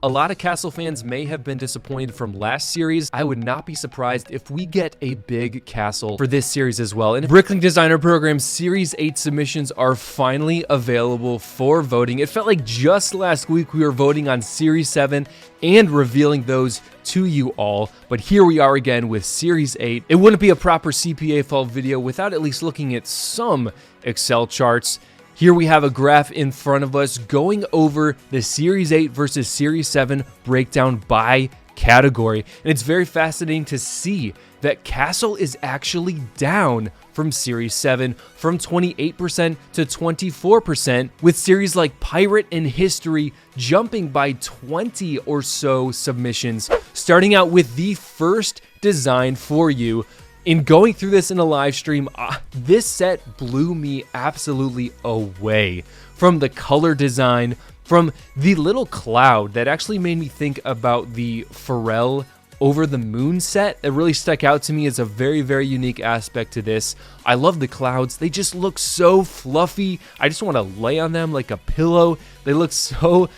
A lot of Castle fans may have been disappointed from last series. I would not be surprised if we get a big castle for this series as well. And Bricklink Designer Program Series 8 submissions are finally available for voting. It felt like just last week we were voting on Series 7 and revealing those to you all, but here we are again with Series 8. It wouldn't be a proper CPA-fol video without at least looking at some Excel charts. Here we have a graph in front of us going over the Series 8 versus Series 7 breakdown by category. And it's very fascinating to see that Castle is actually down from Series 7 from 28% to 24%, with series like Pirate and History jumping by 20 or so submissions. Starting out with the first design for you. In going through this in a live stream, this set blew me absolutely away. From the color design, from the little cloud that actually made me think about the Pharrell Over the Moon set. It really stuck out to me as a very, very unique aspect to this. I love the clouds. They just look so fluffy. I just want to lay on them like a pillow. They look so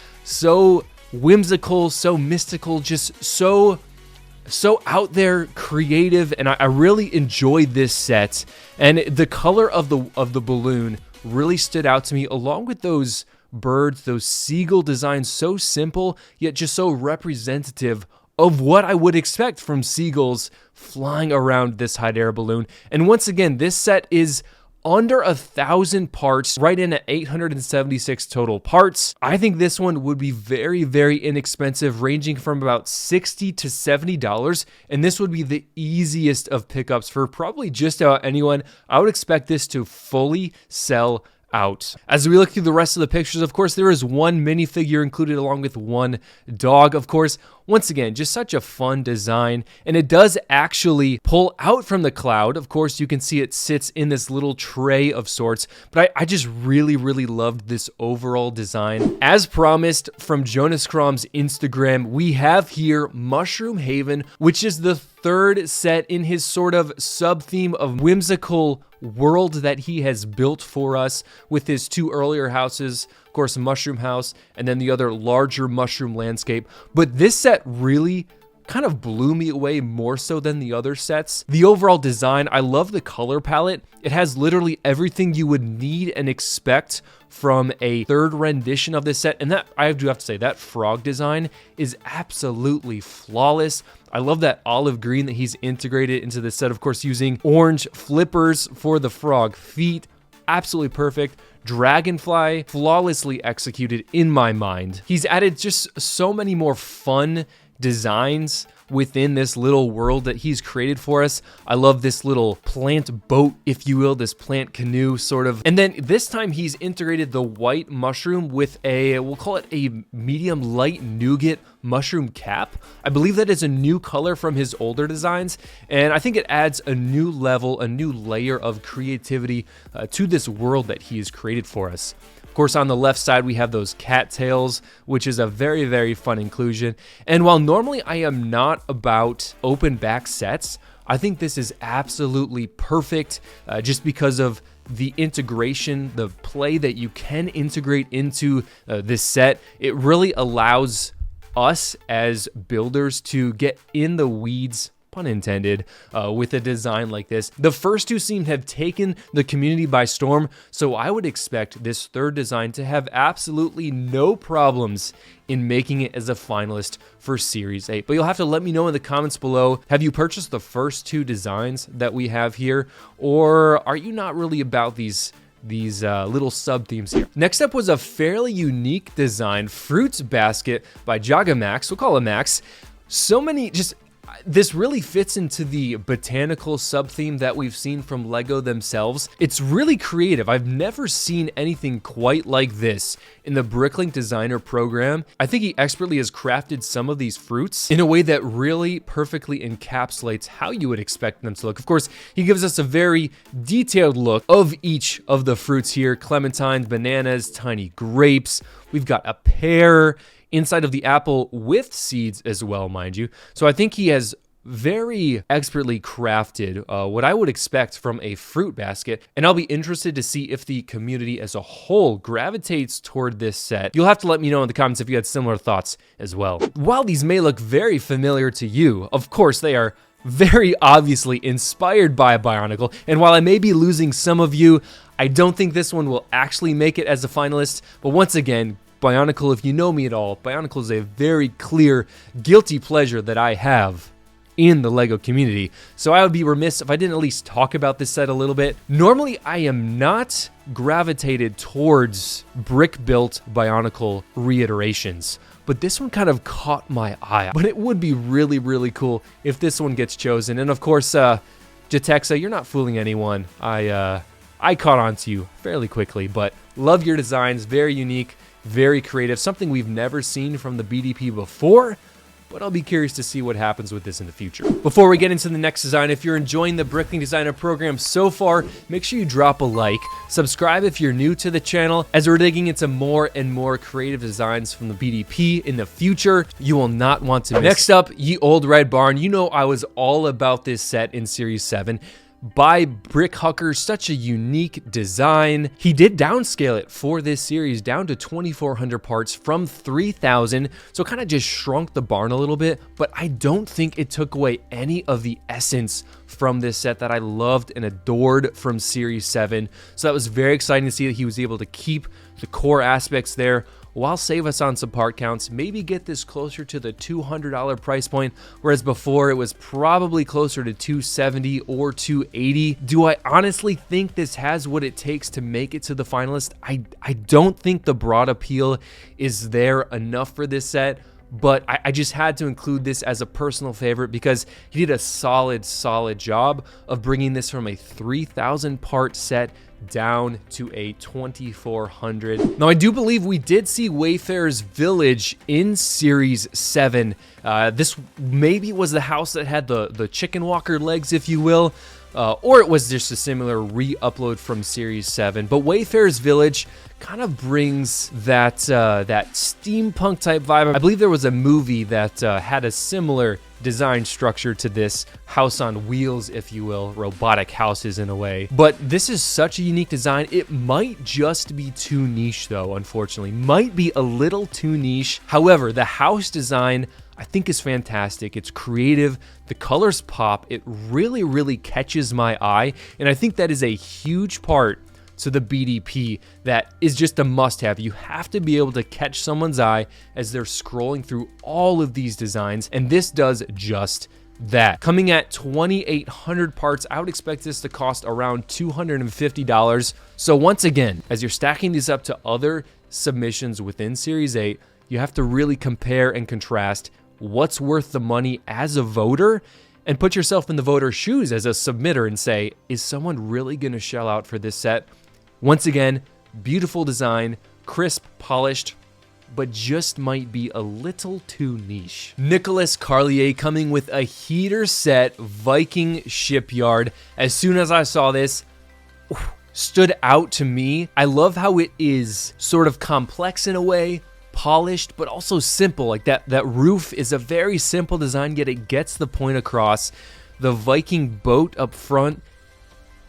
whimsical, so mystical, just so out there, creative, and I really enjoyed this set. And the color of the balloon really stood out to me, along with those birds, those seagull designs, so simple yet just so representative of what I would expect from seagulls flying around this hot air balloon. And once again, this set is under 1,000 parts, right in at 876 total parts. I think this one would be very, very inexpensive, ranging from about $60 to $70, and this would be the easiest of pickups for probably just about anyone. I would expect this to fully sell out. As we look through the rest of the pictures, of course, there is one minifigure included along with one dog, of course. Once again, just such a fun design, and it does actually pull out from the cloud. Of course, you can see it sits in this little tray of sorts, but I just really, really loved this overall design. As promised from Jonas Krom's Instagram, we have here Mushroom Haven, which is the third set in his sort of sub-theme of whimsical world that he has built for us with his two earlier houses, of course, Mushroom House, and then the other larger mushroom landscape. But this set really kind of blew me away more so than the other sets. The overall design, I love the color palette. It has literally everything you would need and expect from a third rendition of this set. And that, I do have to say, that frog design is absolutely flawless. I love that olive green that he's integrated into this set, of course, using orange flippers for the frog feet. Absolutely perfect. Dragonfly, flawlessly executed in my mind. He's added just so many more fun designs within this little world that he's created for us. I love this little plant boat, if you will, this plant canoe sort of. And then this time he's integrated the white mushroom with a, we'll call it a medium light nougat mushroom cap. I believe that is a new color from his older designs, and I think it adds a new level, a new layer of creativity to this world that he has created for us. Of course, on the left side, we have those cattails, which is a very, very fun inclusion. And while normally I am not about open back sets, I think this is absolutely perfect just because of the integration, the play that you can integrate into this set. It really allows us as builders to get in the weeds, pun intended, with a design like this. The first two seem to have taken the community by storm, so I would expect this third design to have absolutely no problems in making it as a finalist for Series 8. But you'll have to let me know in the comments below, have you purchased the first two designs that we have here, or are you not really about these little sub-themes here? Next up was a fairly unique design, Fruits Basket by Jagamax. We'll call him Max. So many, this really fits into the botanical sub-theme that we've seen from LEGO themselves. It's really creative. I've never seen anything quite like this in the Bricklink Designer Program. I think he expertly has crafted some of these fruits in a way that really perfectly encapsulates how you would expect them to look. Of course, he gives us a very detailed look of each of the fruits here: clementines, bananas, tiny grapes. We've got a pear inside of the apple with seeds as well, mind you. So I think he has very expertly crafted, what I would expect from a fruit basket, and I'll be interested to see if the community as a whole gravitates toward this set. You'll have to let me know in the comments if you had similar thoughts as well. While these may look very familiar to you, of course they are very obviously inspired by Bionicle, and while I may be losing some of you, I don't think this one will actually make it as a finalist, but once again, Bionicle, if you know me at all, Bionicle is a very clear guilty pleasure that I have in the LEGO community, so I would be remiss if I didn't at least talk about this set a little bit. Normally, I am not gravitated towards brick-built Bionicle reiterations, but this one kind of caught my eye. But it would be really, really cool if this one gets chosen. And of course, Jatexa, you're not fooling anyone. I caught on to you fairly quickly, but love your designs, very unique, very creative, something we've never seen from the BDP before, but I'll be curious to see what happens with this in the future. Before we get into the next design, if you're enjoying the Bricklink Designer program so far, make sure you drop a like, subscribe if you're new to the channel, as we're digging into more and more creative designs from the BDP in the future. You will not want to miss. Next up, Ye Old Red Barn. You know I was all about this set in Series 7. By Brickhucker, such a unique design. He did downscale it for this series down to 2,400 parts from 3,000, so kind of just shrunk the barn a little bit, but I don't think it took away any of the essence from this set that I loved and adored from Series 7. So that was very exciting to see that he was able to keep the core aspects there, while save us on some part counts, maybe get this closer to the $200 price point, whereas before it was probably closer to $270 or $280. Do I honestly think this has what it takes to make it to the finalist? I don't think the broad appeal is there enough for this set, but I just had to include this as a personal favorite because he did a solid job of bringing this from a 3,000 part set down to a 2,400. Now, I do believe we did see Wayfarer's Village in Series 7. This maybe was the house that had the chicken walker legs, if you will, or it was just a similar re-upload from Series 7. But Wayfarer's Village kind of brings that steampunk type vibe. I believe there was a movie that had a similar design structure to this, house on wheels, if you will, robotic houses in a way. But this is such a unique design. It might just be too niche though, unfortunately. Might be a little too niche. However, the house design I think is fantastic. It's creative, the colors pop, it really catches my eye, and I think that is a huge part to the BDP that is just a must-have. You have to be able to catch someone's eye as they're scrolling through all of these designs, and this does just that. Coming at 2,800 parts, I would expect this to cost around $250. So once again, as you're stacking these up to other submissions within Series 8, you have to really compare and contrast what's worth the money as a voter, and put yourself in the voter's shoes as a submitter and say, is someone really going to shell out for this set? Once again, beautiful design, crisp, polished, but just might be a little too niche. Nicolas Carlier coming with a heater set Viking shipyard. As soon as I saw this, stood out to me. I love how it is sort of complex in a way, polished, but also simple. Like that roof is a very simple design, yet it gets the point across. The Viking boat up front,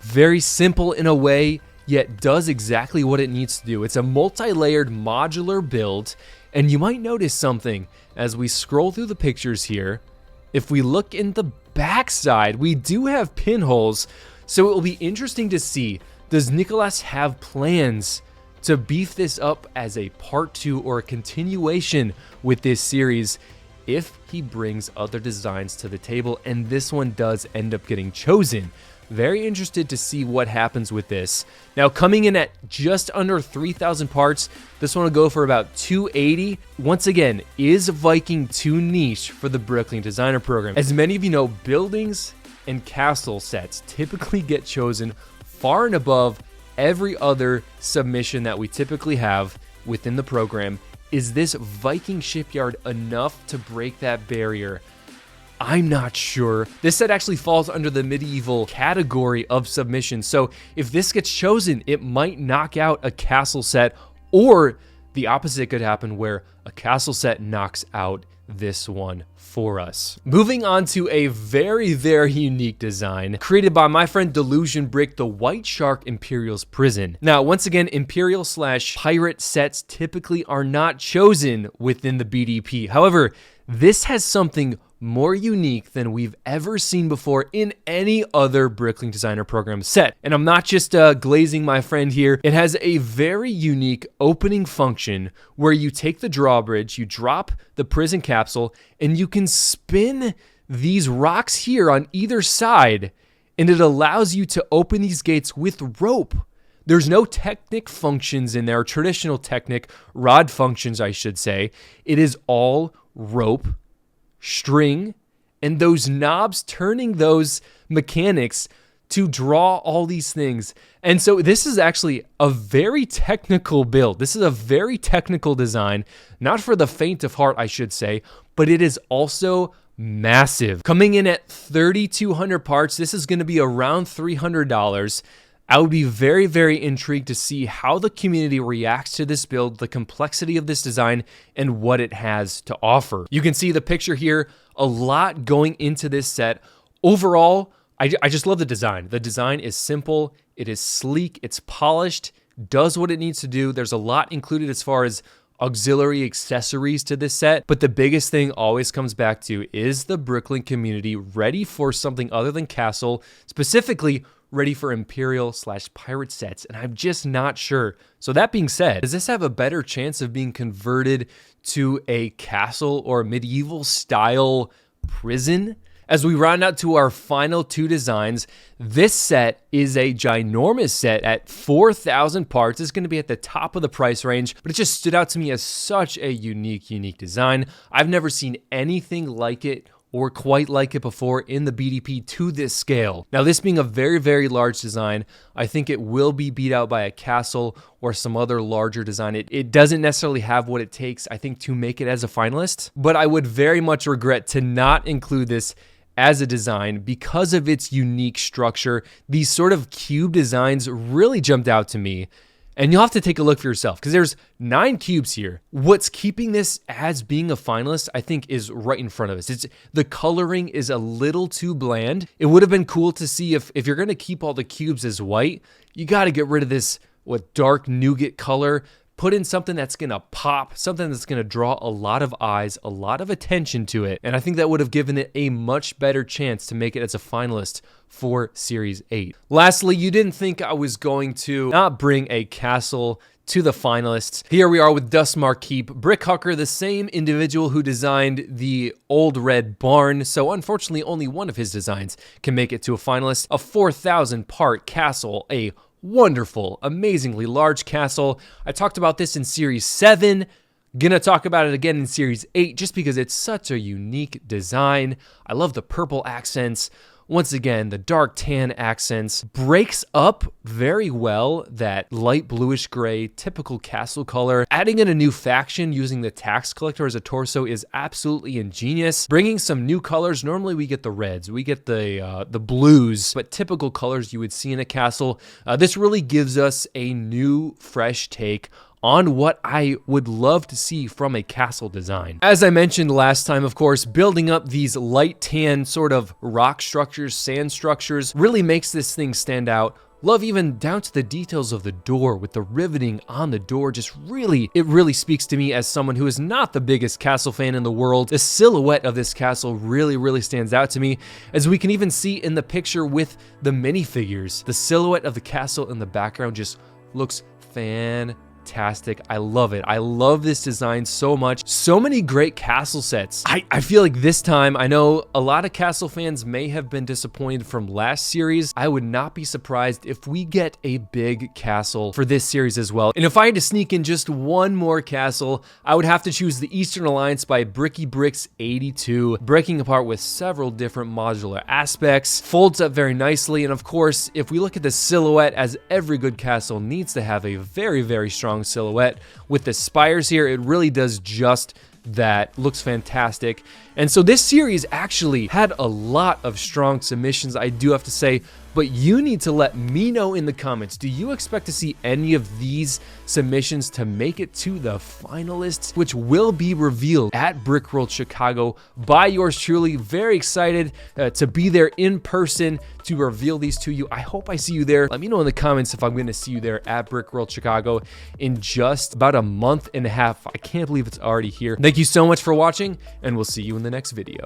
very simple in a way, yet does exactly what it needs to do. It's a multi-layered modular build, and you might notice something as we scroll through the pictures here. If we look in the backside, we do have pinholes, so it will be interesting to see, does Nicolas have plans to beef this up as a part 2 or a continuation with this series if he brings other designs to the table and this one does end up getting chosen? Very interested to see what happens with this. Now, coming in at just under 3,000 parts, this one will go for about $280. Once again, is Viking too niche for the Bricklink Designer Program? As many of you know, buildings and castle sets typically get chosen far and above every other submission that we typically have within the program. Is this Viking shipyard enough to break that barrier? I'm not sure. This set actually falls under the medieval category of submission, so if this gets chosen, it might knock out a castle set or the opposite could happen where a castle set knocks out this one for us. Moving on to a very, very unique design created by my friend Delusion Brick, the White Shark Imperial's Prison. Now, once again, Imperial / pirate sets typically are not chosen within the BDP. However, this has something more unique than we've ever seen before in any other Bricklink Designer Program set. And I'm not just glazing my friend here. It has a very unique opening function where you take the drawbridge, you drop the prison capsule, and you can spin these rocks here on either side, and it allows you to open these gates with rope. There's no Technic functions in there, traditional Technic rod functions, I should say. It is all rope, string, and those knobs turning those mechanics to draw all these things. And so this is actually a very technical build. This is a very technical design, not for the faint of heart, I should say, but it is also massive. Coming in at 3,200 parts, this is going to be around $300. I would be very, very intrigued to see how the community reacts to this build, the complexity of this design, and what it has to offer. You can see the picture here, a lot going into this set. Overall, I just love the design. The design is simple, it is sleek, it's polished, does what it needs to do. There's a lot included as far as auxiliary accessories to this set, but the biggest thing always comes back to, is the Bricklink community ready for something other than castle, specifically ready for Imperial / pirate sets? And I'm just not sure. So that being said, does this have a better chance of being converted to a castle or medieval style prison? As we round out to our final two designs, this set is a ginormous set at 4,000 parts. It's going to be at the top of the price range, but it just stood out to me as such a unique design. I've never seen anything like it or quite like it before in the BDP to this scale. Now, this being a very, very large design, I think it will be beat out by a castle or some other larger design. It doesn't necessarily have what it takes, I think, to make it as a finalist, but I would very much regret to not include this as a design because of its unique structure. These sort of cube designs really jumped out to me. And you'll have to take a look for yourself because there's 9 cubes here. What's keeping this as being a finalist, I think, is right in front of us. The coloring is a little too bland. It would have been cool to see if you're going to keep all the cubes as white, you got to get rid of this dark nougat color. Put in something that's going to pop, something that's going to draw a lot of eyes, a lot of attention to it. And I think that would have given it a much better chance to make it as a finalist for Series 8. Lastly, you didn't think I was going to not bring a castle to the finalists. Here we are with Dustmark Keep. Brick Hucker, the same individual who designed the old red barn, so unfortunately only one of his designs can make it to a finalist. A 4,000 part castle, a wonderful, amazingly large castle. I talked about this in Series 7. Gonna talk about it again in Series 8 just because it's such a unique design. I love the purple accents. Once again, the dark tan accents breaks up very well that light bluish gray, typical castle color. Adding in a new faction using the tax collector as a torso is absolutely ingenious. Bringing some new colors. Normally we get the reds, we get the blues, but typical colors you would see in a castle. This really gives us a new, fresh take on what I would love to see from a castle design. As I mentioned last time, of course, building up these light tan sort of rock structures, sand structures, really makes this thing stand out. Love even down to the details of the door with the riveting on the door. It really speaks to me as someone who is not the biggest castle fan in the world. The silhouette of this castle really stands out to me, as we can even see in the picture with the minifigures. The silhouette of the castle in the background just looks fantastic. I love it. I love this design so much. So many great castle sets. I feel like this time, I know a lot of castle fans may have been disappointed from last series. I would not be surprised if we get a big castle for this series as well. And if I had to sneak in just one more castle, I would have to choose the Eastern Alliance by Bricky Bricks 82, breaking apart with several different modular aspects, folds up very nicely. And of course, if we look at the silhouette, as every good castle needs to have a very strong silhouette. With the spires here, it really does just that. Looks fantastic. And so this series actually had a lot of strong submissions, I do have to say. but you need to let me know in the comments, do you expect to see any of these submissions to make it to the finalists, which will be revealed at BRICKWORLD Chicago by yours truly. Very excited to be there in person to reveal these to you. I hope I see you there. Let me know in the comments if I'm going to see you there at BRICKWORLD Chicago in just about a month and a half. I can't believe it's already here. Thank you so much for watching, and we'll see you in the next video.